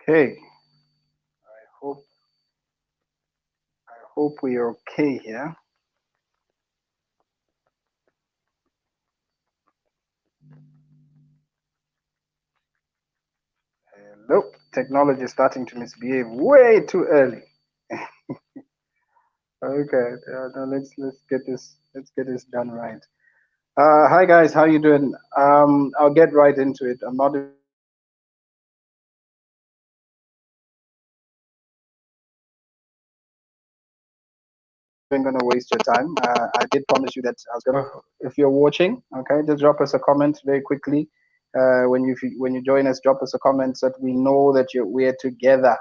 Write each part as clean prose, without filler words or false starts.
Okay, hope I hope we're okay here. Nope, technology is starting to misbehave way too early. Okay, now let's get this done right. Hi guys, how you doing? I'll get right into it. I'm not even gonna waste your time. I did promise you that I was gonna. If you're watching, okay, just drop us a comment very quickly. When you join us, drop us a comment so that we know that we're together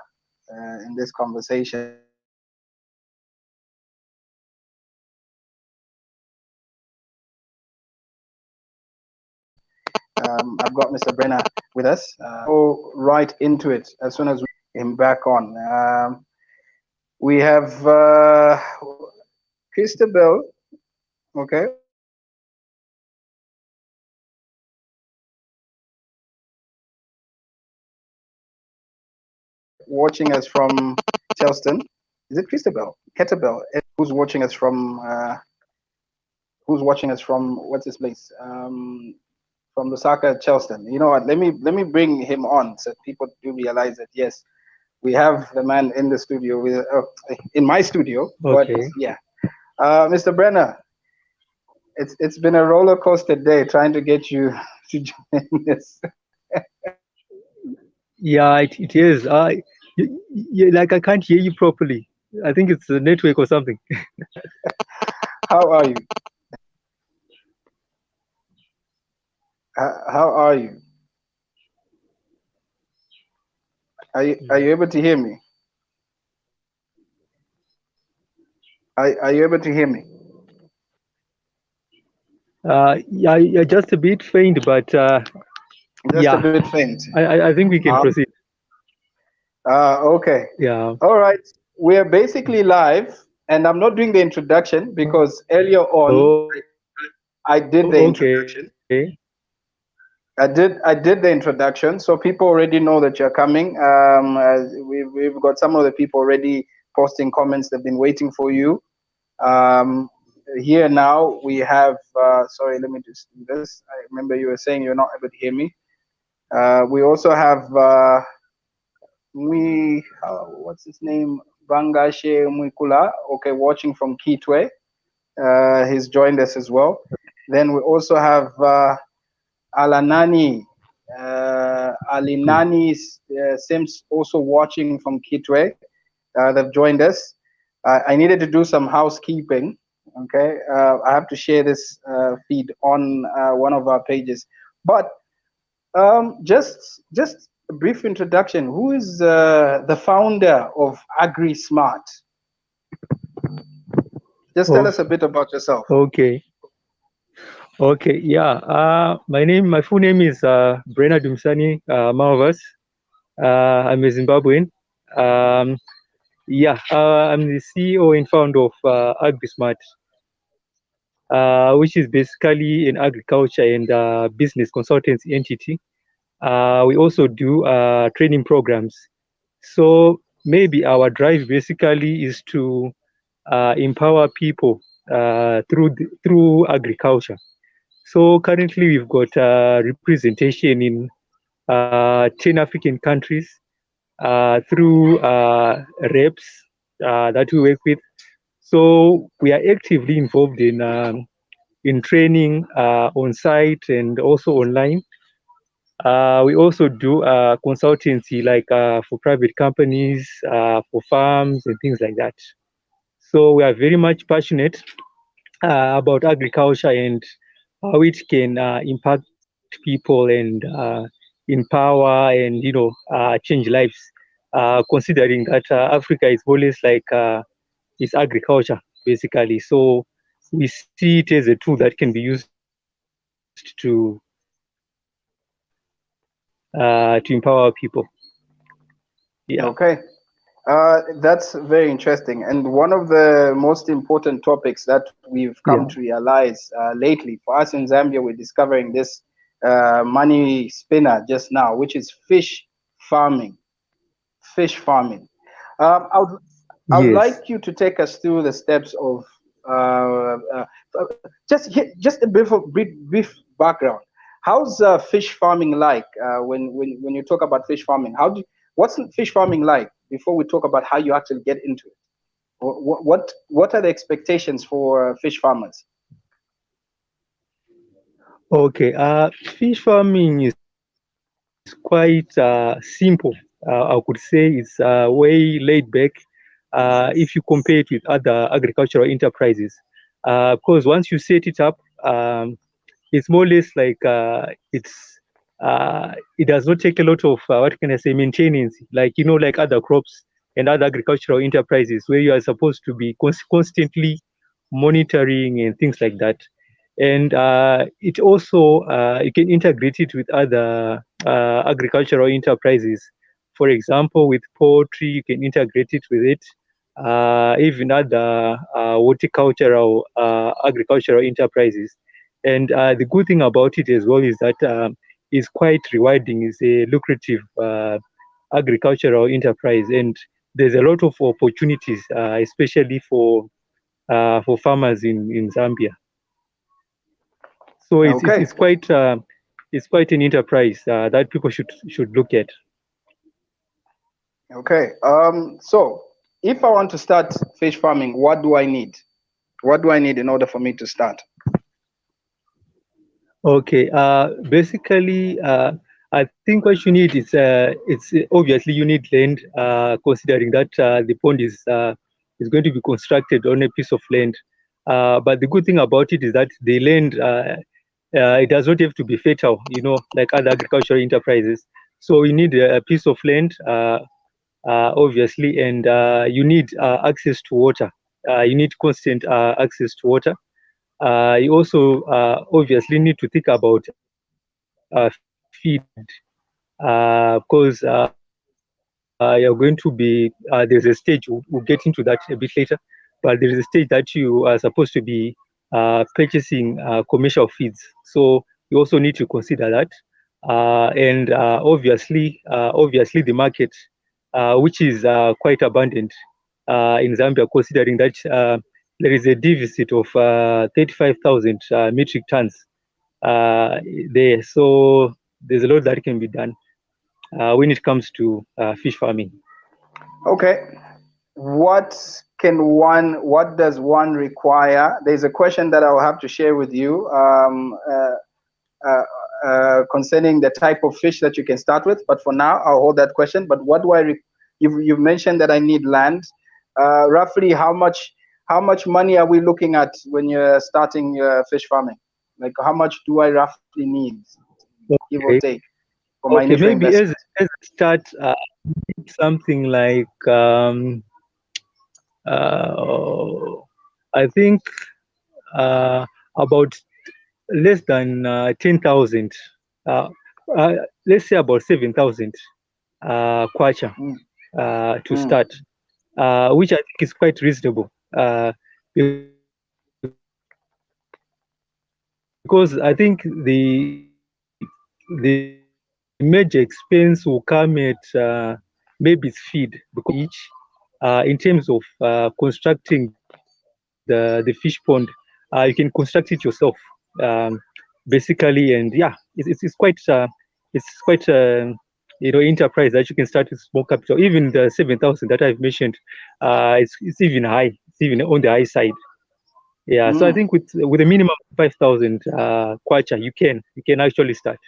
in this conversation. I've got Mr. Brenna with us. Go right into it as soon as we get him back on. We have Christabel, okay, watching us from Charleston. Is it Christabel? Kettlebell, who's watching us from what's his place? From Lusaka, Charleston. You know what? Let me bring him on so people do realize that yes, we have the man in the studio with in my studio. But Okay. yeah, Mr. Brenner, it's been a roller coaster day trying to get you to join this. Yeah, it is. Like I can't hear you properly. I think it's the network or something. How are you? How are you? Are you able to hear me? Are you able to hear me? Yeah, yeah, just a bit faint, but Just a yeah, bit faint. I think we can proceed. Okay. Yeah. All right. We're basically live, and I'm not doing the introduction because earlier on Oh, I did the okay. introduction. I did the introduction, so people already know that you're coming. We've got some of the people already posting comments. They've been waiting for you. Um, Here now we have. Sorry, let me just do this. I remember you were saying you're not able to hear me. We also have what's his name? Bangashe Mwikula. Okay, watching from Kitwe. He's joined us as well. Then we also have Alanani. Alinani seems also watching from Kitwe. They've joined us. I needed to do some housekeeping. Okay, I have to share this feed on one of our pages. But just a brief introduction. Who is the founder of AgriSmart? Just tell Oh, us a bit about yourself. okay. Okay. Yeah. My full name is Brenna Malvas. I'm a Zimbabwean. Um, yeah, I'm the CEO and founder of AgriSmart, which is basically an agriculture and business consultancy entity. We also do training programs. So maybe our drive basically is to empower people through agriculture. So currently we've got representation in 10 African countries through reps that we work with. So we are actively involved in training on site and also online. We also do consultancy like for private companies, for farms and things like that. So we are very much passionate about agriculture and how it can impact people and empower and change lives. Considering that Africa is always like is agriculture basically. So we see it as a tool that can be used to empower people. Yeah. Okay. That's very interesting. And one of the most important topics that we've come Yeah. to realize lately for us in Zambia, we're discovering this money spinner just now, which is fish farming. fish farming. I would like you to take us through the steps of just a brief background. How's fish farming like? When you talk about fish farming, what's fish farming like before we talk about how you actually get into it? What are the expectations for fish farmers? Okay, fish farming is quite simple. I could say it's way laid back if you compare it with other agricultural enterprises. Because once you set it up, it's more or less like it does not take a lot of what can I say, maintenance, like like other crops and other agricultural enterprises where you are supposed to be constantly monitoring and things like that. And it also you can integrate it with other agricultural enterprises. For example, with poultry, you can integrate it with it. Even other horticultural agricultural enterprises. And the good thing about it as well is that it's quite rewarding. It's a lucrative agricultural enterprise, and there's a lot of opportunities, especially for farmers in Zambia. So Okay, it's quite an enterprise that people should look at. okay. So if I want to start fish farming, what do I need? What do I need in order for me to start? Okay. Basically, I think what you need is it's obviously you need land, considering that the pond is going to be constructed on a piece of land. But the good thing about it is that the land it does not have to be fertile, like other agricultural enterprises. So you need a piece of land, obviously, and you need access to water. You need constant access to water. You also obviously need to think about feed because you're going to be there's a stage we'll get into that a bit later, but there is a stage that you are supposed to be purchasing commercial feeds. So you also need to consider that, and obviously the market, which is quite abundant in Zambia, considering that there is a deficit of 35,000 metric tons uh, there. So there's a lot that can be done when it comes to fish farming. Okay. What does one require? There's a question that I'll have to share with you concerning the type of fish that you can start with. But for now, I'll hold that question. But what do you've mentioned that I need land. Roughly, how much money are we looking at when you're starting fish farming? Like, how much do I roughly need, give or Okay. take, for my Okay. initial Maybe investment? as a start, something like I think uh, about less than 10,000. Uh, let's say about 7,000 kwacha Mm, to mm. start, which I think is quite reasonable. Because I think the major expense will come at maybe it's feed, because in terms of constructing the fish pond, you can construct it yourself, um, basically, and yeah, it's quite enterprise that you can start with small capital. Even the 7,000 that I've mentioned, it's even high. It's even on the high side. Yeah, so I Mm. think with a minimum of 5,000 kwacha, you can actually start.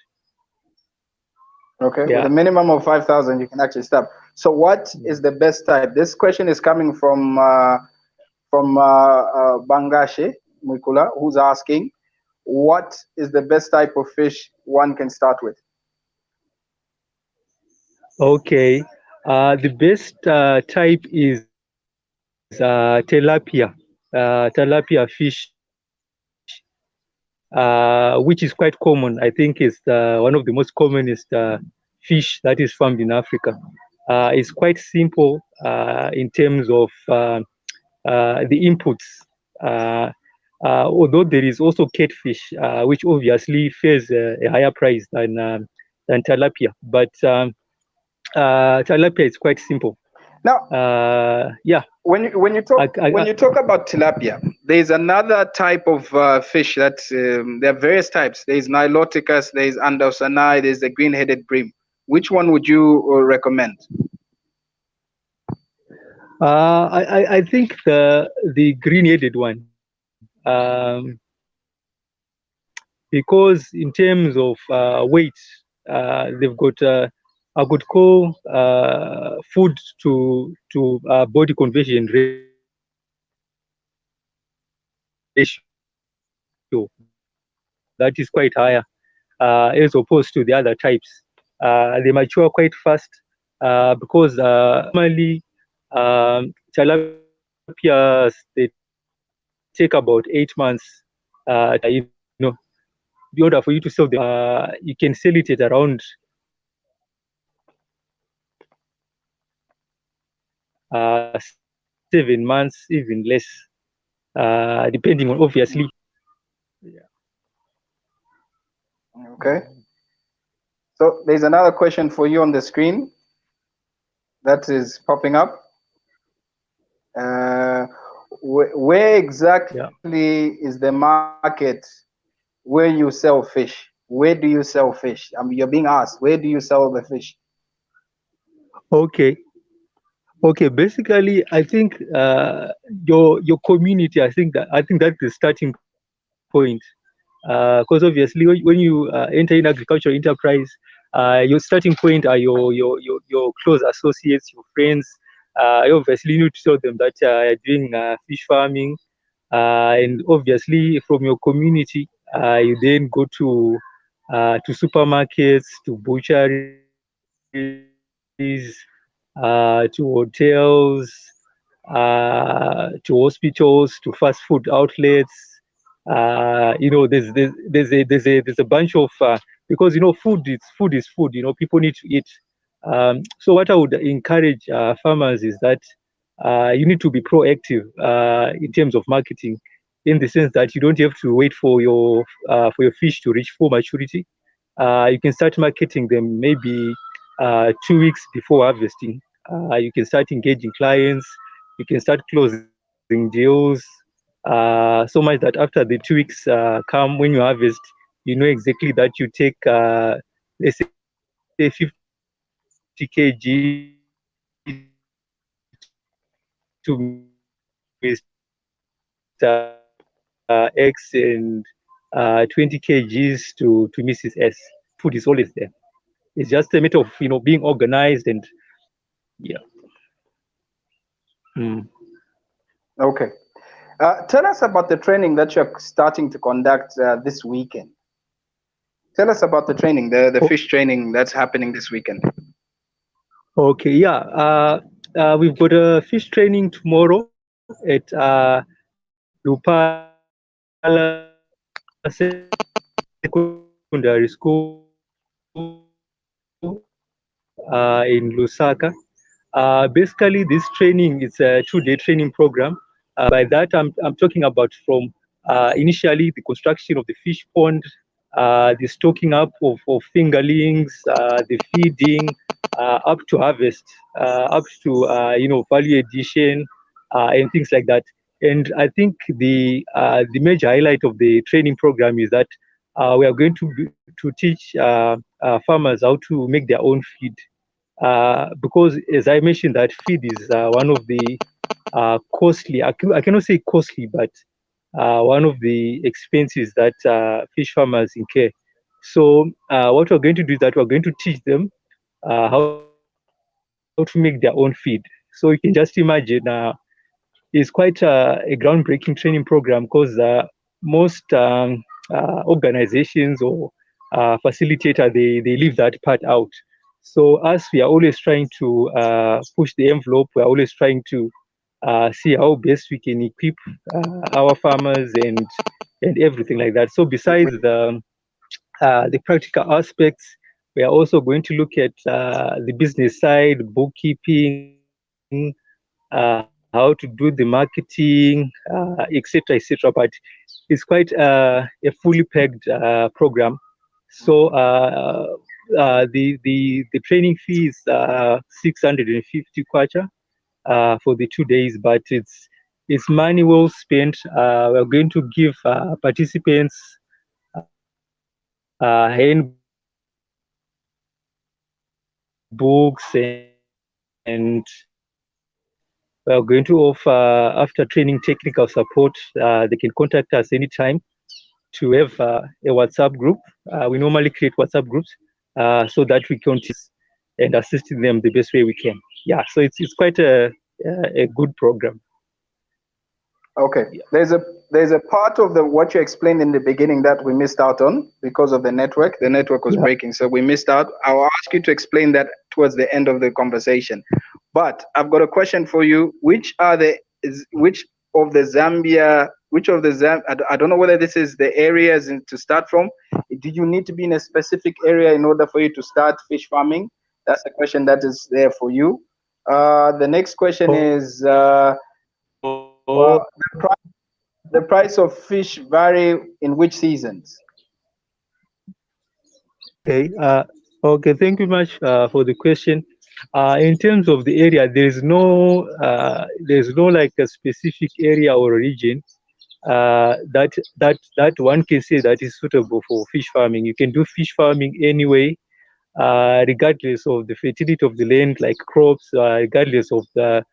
Okay, with a Yeah. minimum of 5,000, you can actually start. So, what is the best type? This question is coming from Bangashe Mukula, who's asking, what is the best type of fish one can start with? Okay. The best type is tilapia fish, which is quite common. I think it's one of the most commonest fish that is farmed in Africa. It's quite simple in terms of the inputs. Uh, Although there is also catfish, which obviously fares a higher price than tilapia, but tilapia is quite simple. Now, Yeah. when you talk about tilapia, there's another type of fish that there are various types. There's Niloticus, there's Andosani, there's the green-headed bream. Which one would you recommend? I think the green-headed one, because in terms of weight, they've got I could call food to body conversion ratio that is quite higher as opposed to the other types. They mature quite fast because normally tilapias they take about 8 months to mature. In order for you to sell them, you can sell it at around 7 months, even less, depending on obviously. Yeah. Okay. So there's another question for you on the screen that is popping up. Where exactly is the market where you sell fish? Where do you sell fish? I mean, you're being asked, where do you sell the fish? Okay. Okay. Basically, I think your community. I think that's the starting point. Because obviously, when you enter in agricultural enterprise, your starting point are your close associates, your friends. You obviously need to tell them that you're doing fish farming, and obviously from your community, you then go to supermarkets, to butcheries, to hotels, to hospitals, to fast food outlets. There's a bunch of because food is food. People need to eat. So what I would encourage farmers is that you need to be proactive in terms of marketing, in the sense that you don't have to wait for your fish to reach full maturity. You can start marketing them maybe 2 weeks before harvesting. You can start engaging clients. You can start closing deals. So much that after the 2 weeks come when you harvest, you know exactly that you take, let's say, 50 kg to Mr. X and 20 kgs to Mrs. S. Food is always there. It's just a matter of being organized and yeah. Mm. Okay. Tell us about the training that you're starting to conduct this weekend. Tell us about the training, the fish training that's happening this weekend. Okay, yeah. We've got a fish training tomorrow at Lupala Secondary School in Lusaka. Basically, this training is a 2-day training program. By that, I'm talking about from initially the construction of the fish pond, the stocking up of fingerlings, the feeding, up to harvest, up to value addition, and things like that. And I think the major highlight of the training program is that we are going to teach farmers how to make their own feed, because as I mentioned, that feed is one of the costly. I cannot say costly, but one of the expenses that fish farmers incur. So what we're going to do is that we're going to teach them how to make their own feed. So you can just imagine it's quite a groundbreaking training program, because most organizations or facilitator, they leave that part out. So us, we are always trying to push the envelope. We are always trying to see how best we can equip our farmers and everything like that. So besides the practical aspects, we are also going to look at the business side, bookkeeping, how to do the marketing, etc., etc. But it's quite a fully pegged program. So the training fee is 650 kwacha for the 2 days, but it's money well spent. We're going to give participants handbooks and we are going to offer, after training, technical support. They can contact us anytime to have a WhatsApp group. We normally create WhatsApp groups so that we can and assist them the best way we can. Yeah, so it's quite a good program. Okay, Yeah. there's a part of the what you explained in the beginning that we missed out on because of the network. The network was breaking, so we missed out. I'll ask you to explain that towards the end of the conversation. But I've got a question for you. Which of the Zambia? I don't know whether this is the areas to start from. Did you need to be in a specific area in order for you to start fish farming? That's a question that is there for you. The next question is. Well, the price of fish vary in which seasons? Okay. Okay. Thank you much for the question. In terms of the area, there's no like a specific area or region that one can say that is suitable for fish farming. You can do fish farming anyway, regardless of the fertility of the land, like crops, regardless of the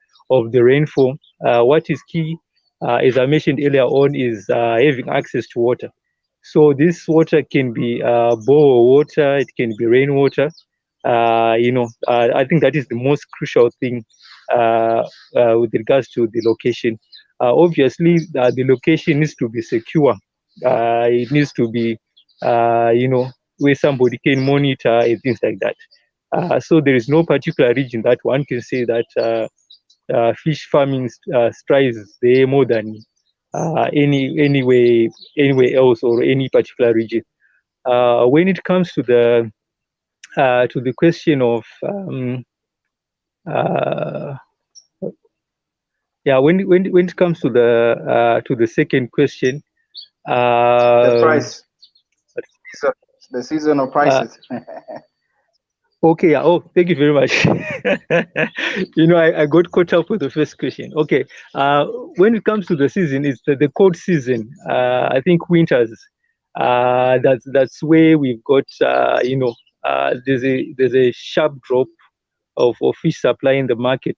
rainfall. What is key, as I mentioned earlier on, is having access to water. So this water can be bore water, it can be rainwater. I think that is the most crucial thing with regards to the location. Obviously, the location needs to be secure. It needs to be, where somebody can monitor and things like that. So there is no particular region that one can say that fish farming strives there more than anywhere else or any particular region. When it comes to the question of when it comes to the second question, The price, the seasonal prices. Okay. Oh, thank you very much. I got caught up with the first question. Okay. When it comes to the season, it's the cold season. I think winters. That's where we've got. There's a sharp drop of fish supply in the market.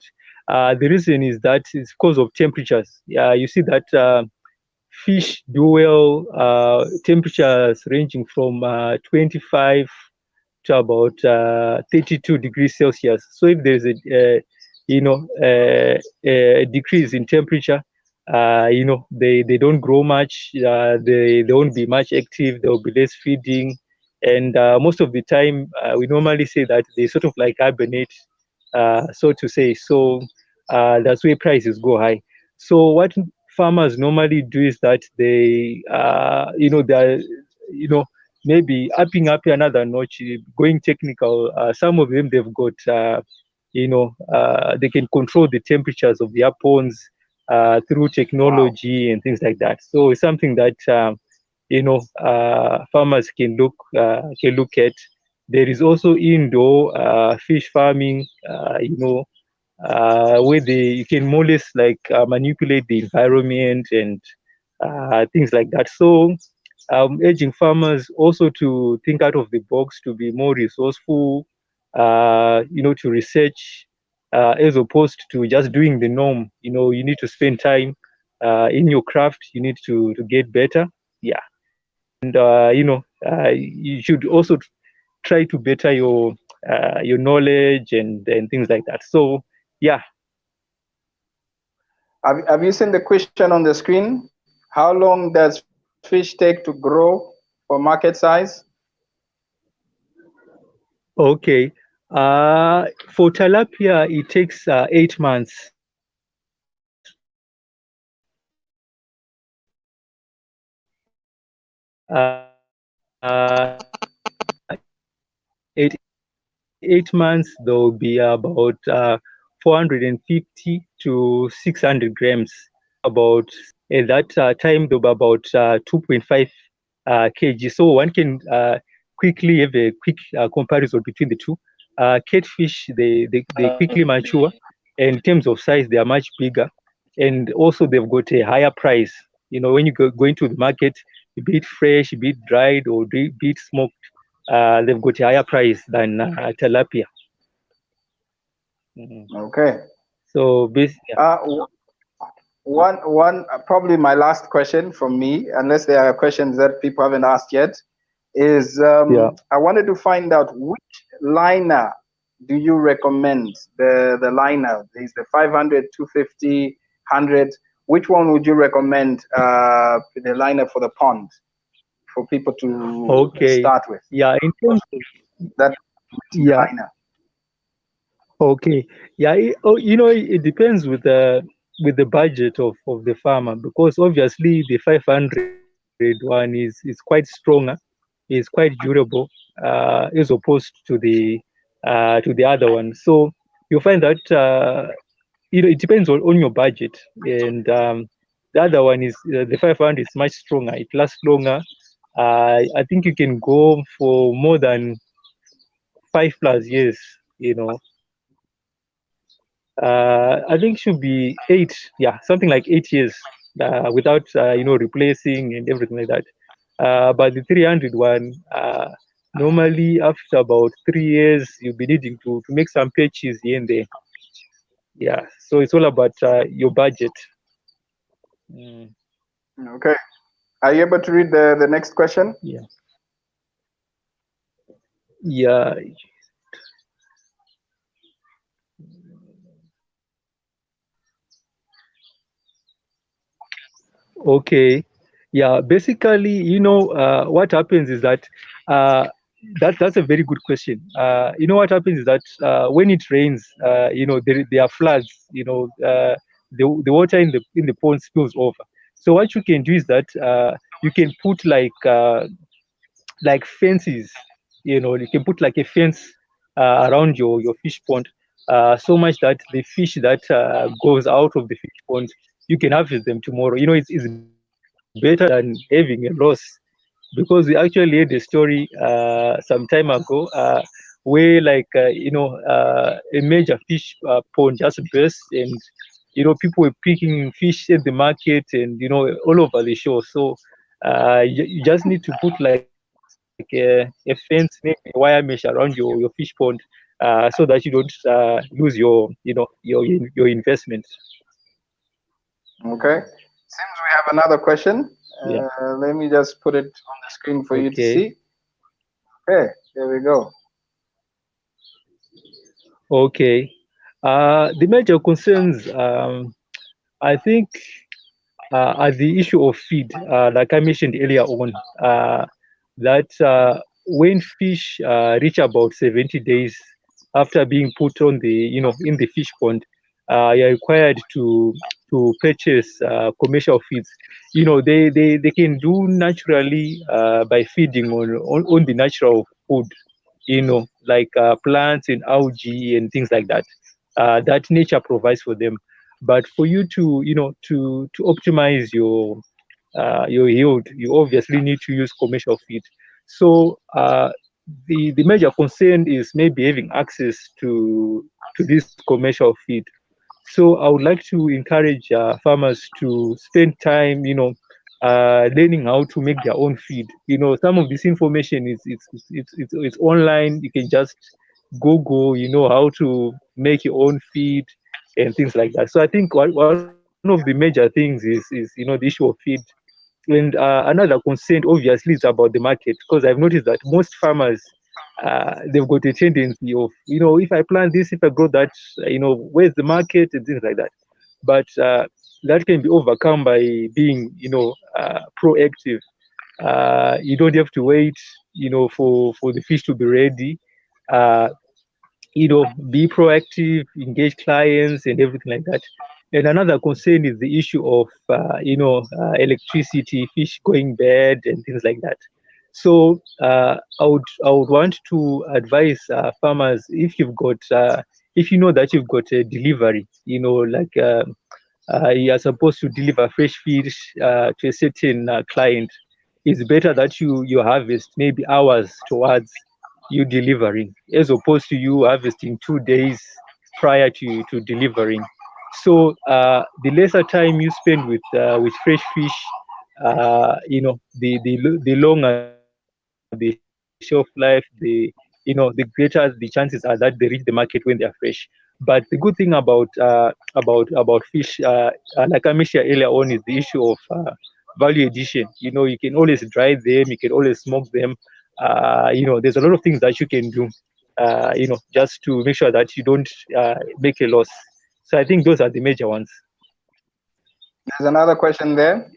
The reason is that it's because of temperatures. You see that fish do well. Temperatures ranging from 25 to about 32 degrees Celsius. So if there's a decrease in temperature, they don't grow much. They won't be much active. There will be less feeding, and most of the time we normally say that they sort of like hibernate, so to say. So that's where prices go high. So what farmers normally do is that they're maybe upping up another notch, going technical. Some of them they've got, they can control the temperatures of their ponds through technology and things like that. So it's something that farmers can look at. There is also indoor fish farming. Where you can more or less like manipulate the environment and things like that. So urging farmers also to think out of the box, to be more resourceful, to research, as opposed to just doing the norm. You need to spend time in your craft. You need to get better. Yeah, and you should also try to better your knowledge and things like that. So yeah. Have you seen the question on the screen? How long does fish take to grow for market size? Okay. For tilapia, it takes 8 months. 8 months, there will be about 450 to 600 grams. About at that time, there will be about 2.5 kg. So one can quickly have a quick comparison between the two. Catfish, they quickly mature, and in terms of size, they are much bigger, and also they've got a higher price. When you go into the market, be it fresh, be it dried, or be it smoked, they've got a higher price than tilapia. Mhm. Okay. So basically, One probably my last question from me, unless there are questions that people haven't asked yet, is yeah. I wanted to find out which liner do you recommend? The liner is the 500, 250, 100. Which one would you recommend? The liner for the pond for people to Okay. start with. Yeah. In terms of, That yeah. liner. Okay. Yeah. It depends with the budget of the farmer, because obviously the 500 one is quite stronger, is quite durable, as opposed to the other one. So you find that it depends on your budget, and the other one is the 500 is much stronger. It lasts longer. I think you can go for more than 5+ years. You know, I think should be 8, yeah, something like 8 years without replacing and everything like that. But the 300 one, normally after about 3 years, you'll be needing to make some patches here and there. Yeah, so it's all about your budget. Mm, Okay. Are you able to read the next question? yeah, yeah. Okay. Yeah, basically, what happens is that that's a very good question. What happens is that when it rains, there are floods. The water in the pond spills over. So what you can do is that you can put like fences. You can put like a fence around your fish pond, so much that the fish that goes out of the fish pond, you can harvest them tomorrow. It's better than having a loss, because we actually had a story some time ago, where a major fish pond just burst, and people were picking fish at the market, and all over the shore. So you just need to put like a fence, maybe a wire mesh around your fish pond, so that you don't lose your investment. Okay. Seems we have another question. Yeah. Let me just put it on the screen for you to Okay. see. Okay, there we go. Okay. The major concerns, I think, are the issue of feed, like I mentioned earlier on, that when fish reach about 70 days after being put on in the fish pond, you're required to purchase commercial feeds. They can do naturally by feeding on the natural food, like plants and algae and things like that, that nature provides for them. But for you to optimize your yield, you obviously need to use commercial feed. So the major concern is maybe having access to this commercial feed. So I would like to encourage farmers to spend time, learning how to make their own feed. Some of this information is it's online. You can just Google, how to make your own feed and things like that. So I think one of the major things is the issue of feed. And another concern, obviously, is about the market, because I've noticed that most farmers, they've got a tendency of, if I plant this, if I grow that, where's the market and things like that. But that can be overcome by being, proactive. You don't have to wait, for the fish to be ready. Uh, be proactive, engage clients, and everything like that. And another concern is the issue of, electricity, fish going bad, and things like that. So I would want to advise farmers, if you know that you've got a delivery, like you are supposed to deliver fresh fish to a certain client. it's better that you harvest maybe hours towards you delivering, as opposed to you harvesting 2 days prior to delivering. So the lesser time you spend with fresh fish, the longer the shelf life, the greater the chances are that they reach the market when they are fresh. But the good thing about fish, like I mentioned earlier on, is the issue of value addition. You can always dry them, you can always smoke them. There's a lot of things that you can do, just to make sure that you don't make a loss. So I think those are the major ones. There's another question there.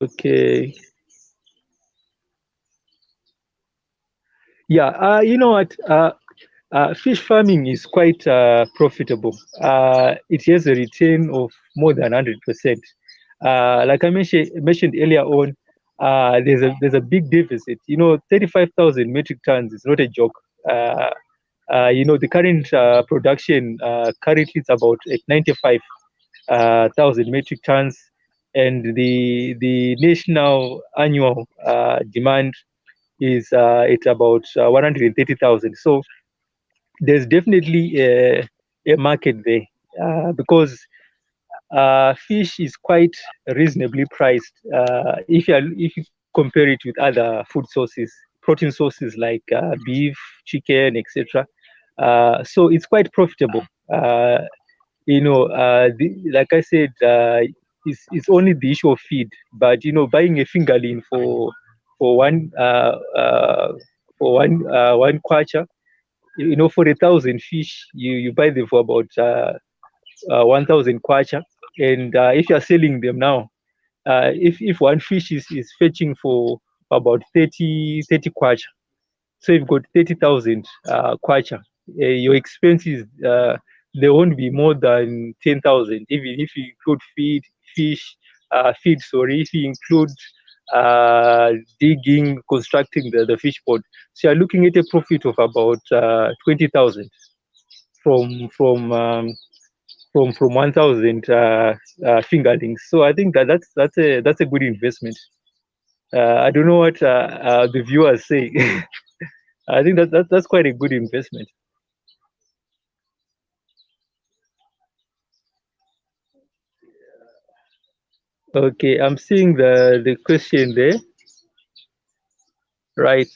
Okay. Yeah, you know what? Fish farming is quite profitable. It has a return of more than 100%. Like I mentioned earlier on, there's a big deficit. 35,000 metric tons is not a joke. The current production currently it's about at 95 thousand metric tons, and the national annual demand is it's about 130,000. So there's definitely a market there, because fish is quite reasonably priced, if you compare it with other food sources, protein sources like beef, chicken, etc. So it's quite profitable. Like I said, it's only the issue of feed. But buying a fingerling for one kwacha, for 1,000 fish, you buy them for about 1,000 kwacha. And if you are selling them now, if one fish is fetching for about 30 kwacha, so you've got 30,000 kwacha. Your expenses, they won't be more than 10,000, even if you include feed, if you include digging, constructing the fish pond. So you're looking at a profit of about 20,000 from from um, from 1,000 fingerlings. So I think that's a good investment. I don't know what the viewers say. I think that's quite a good investment. Okay, I'm seeing the question there. Right.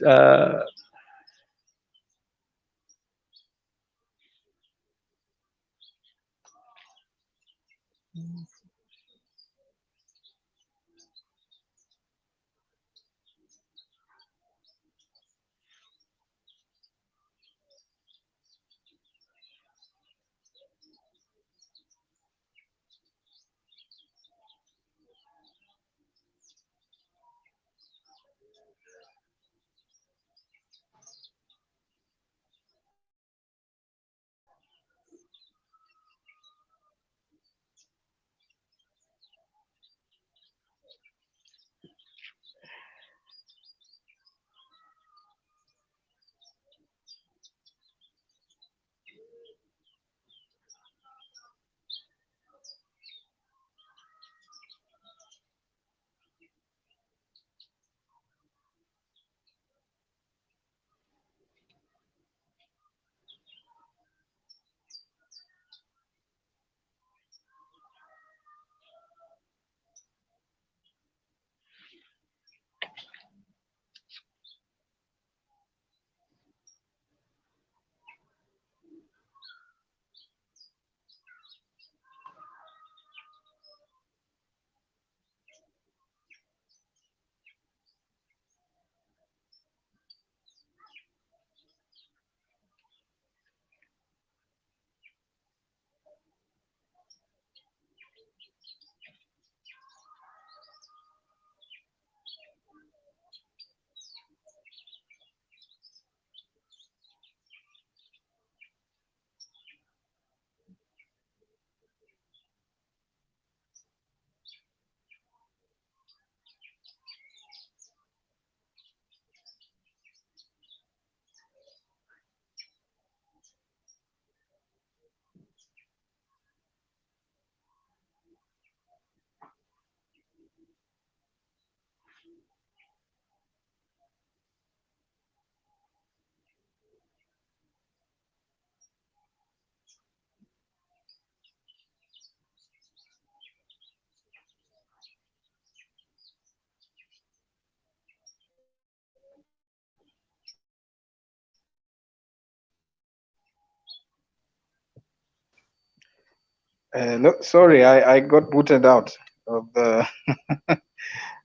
Look, sorry, I got booted out of the.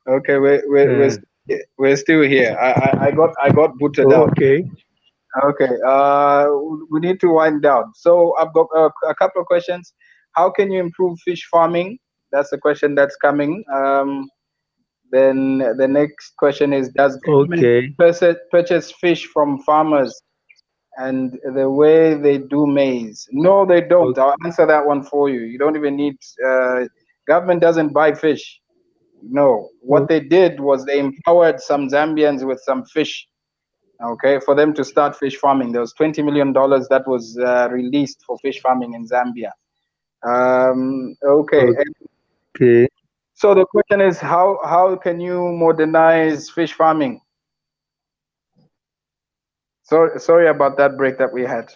Okay, we're still here. I got booted out. Okay. Okay, we need to wind down. So I've got a couple of questions. How can you improve fish farming? That's the question that's coming. Then the next question is, does government Okay. purchase fish from farmers and the way they do maize? No, they don't. I'll answer that one for you. You don't even need, government doesn't buy fish. No, what they did was they empowered some Zambians with some fish, okay, for them to start fish farming. There was $20 million that was released for fish farming in Zambia. Okay, Okay. so the question is, how can you modernize fish farming? Sorry about that break that we had.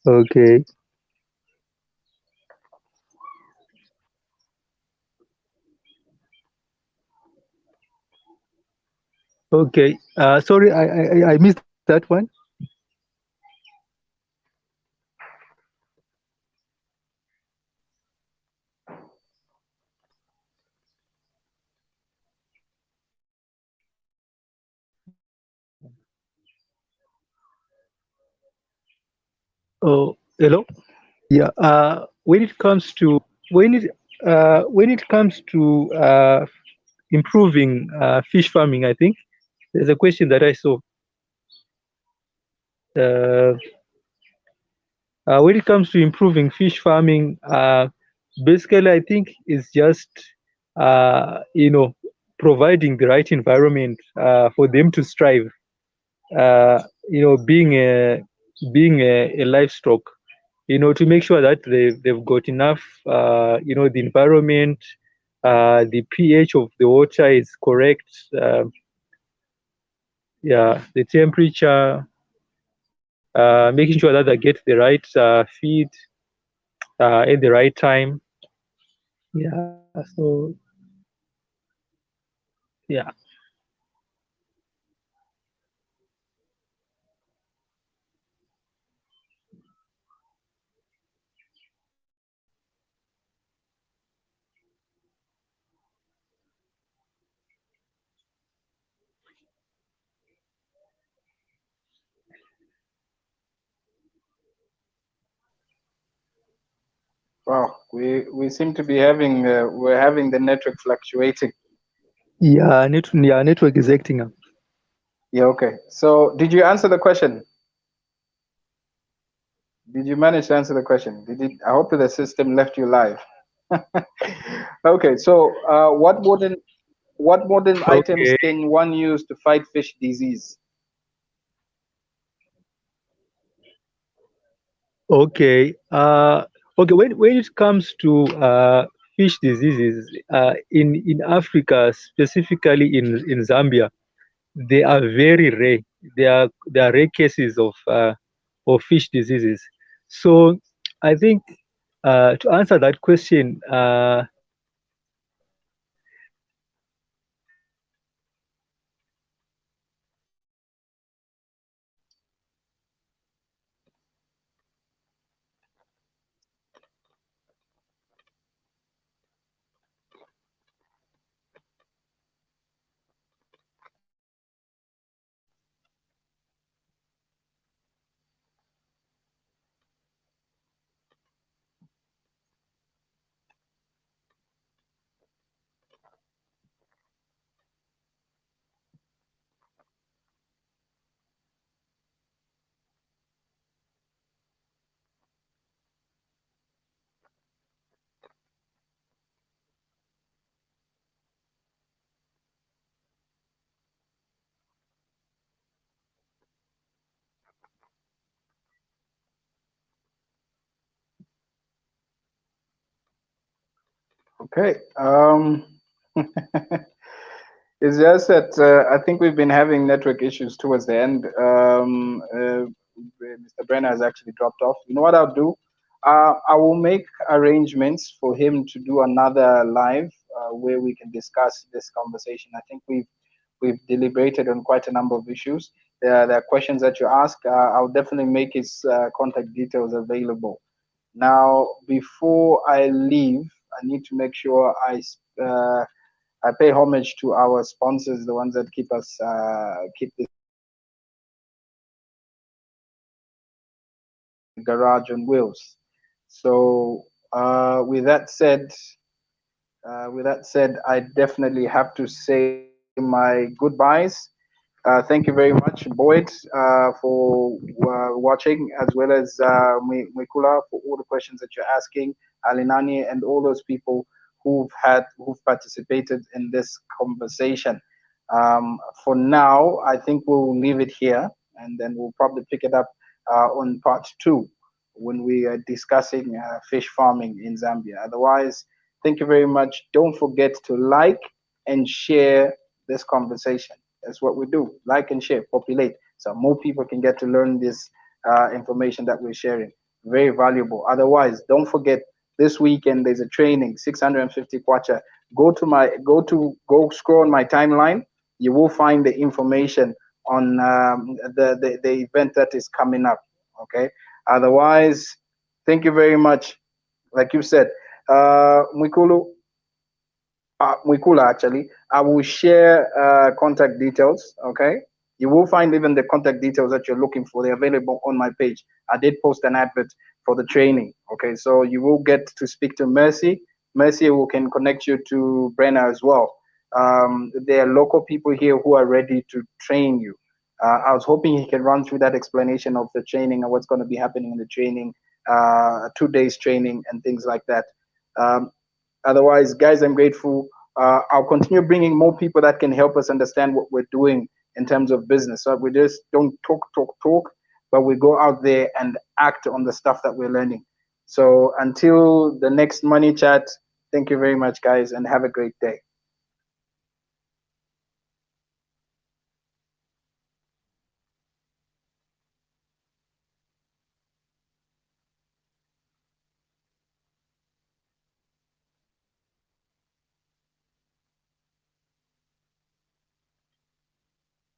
Okay. Okay. Sorry, I missed that one. Oh, hello. Yeah. When it comes to when it comes to improving fish farming, I think there's a question that I saw. Uh, when it comes to improving fish farming, basically, I think it's just providing the right environment for them to strive. Being a livestock, to make sure that they've got enough, the environment, the pH of the water is correct. Yeah, the temperature, making sure that they get the right feed at the right time. Yeah, so yeah. Wow, we seem to be having we're having the network fluctuating. Yeah, network is acting up. Yeah, okay. So did you answer the question? Did you manage to answer the question? Did it? I hope the system left you live. Okay, so what modern items Okay. can one use to fight fish disease? Okay. Okay. When it comes to fish diseases in Africa, specifically in Zambia, they are very rare. They are rare cases of fish diseases. So I think to answer that question, Okay. It's just that I think we've been having network issues towards the end. Mr. Brenner has actually dropped off. You know what I'll do? I will make arrangements for him to do another live where we can discuss this conversation. I think we've deliberated on quite a number of issues. There are questions that you ask. I'll definitely make his contact details available. Now, before I leave, I need to make sure I pay homage to our sponsors, the ones that keep us keep this garage on wheels. So with that said, I definitely have to say my goodbyes. Thank you very much, Boyd, for watching, as well as Mikula for all the questions that you're asking, Alinani, and all those people who've participated in this conversation. For now, I think we'll leave it here, and then we'll probably pick it up on part two when we are discussing fish farming in Zambia. Otherwise, thank you very much. Don't forget to like and share this conversation. That's what we do. Like and share, populate, so more people can get to learn this information that we're sharing. Very valuable. Otherwise, don't forget this weekend there's a training, 650 kwacha. Go scroll on my timeline. You will find the information on the event that is coming up. Okay. Otherwise, thank you very much. Like you said, Mwikulu, Mwikula actually, I will share contact details. Okay, you will find even the contact details that you're looking for. They're available on my page. I did post an advert for the training. Okay, so you will get to speak to Mercy. Mercy will can connect you to Brenna as well. There are local people here who are ready to train you. I was hoping he can run through that explanation of the training and what's going to be happening in the training, 2 days training and things like that. Um, Otherwise, guys, I'm grateful. I'll continue bringing more people that can help us understand what we're doing in terms of business. So we just don't talk, but we go out there and act on the stuff that we're learning. So until the next money chat, thank you very much, guys, and have a great day.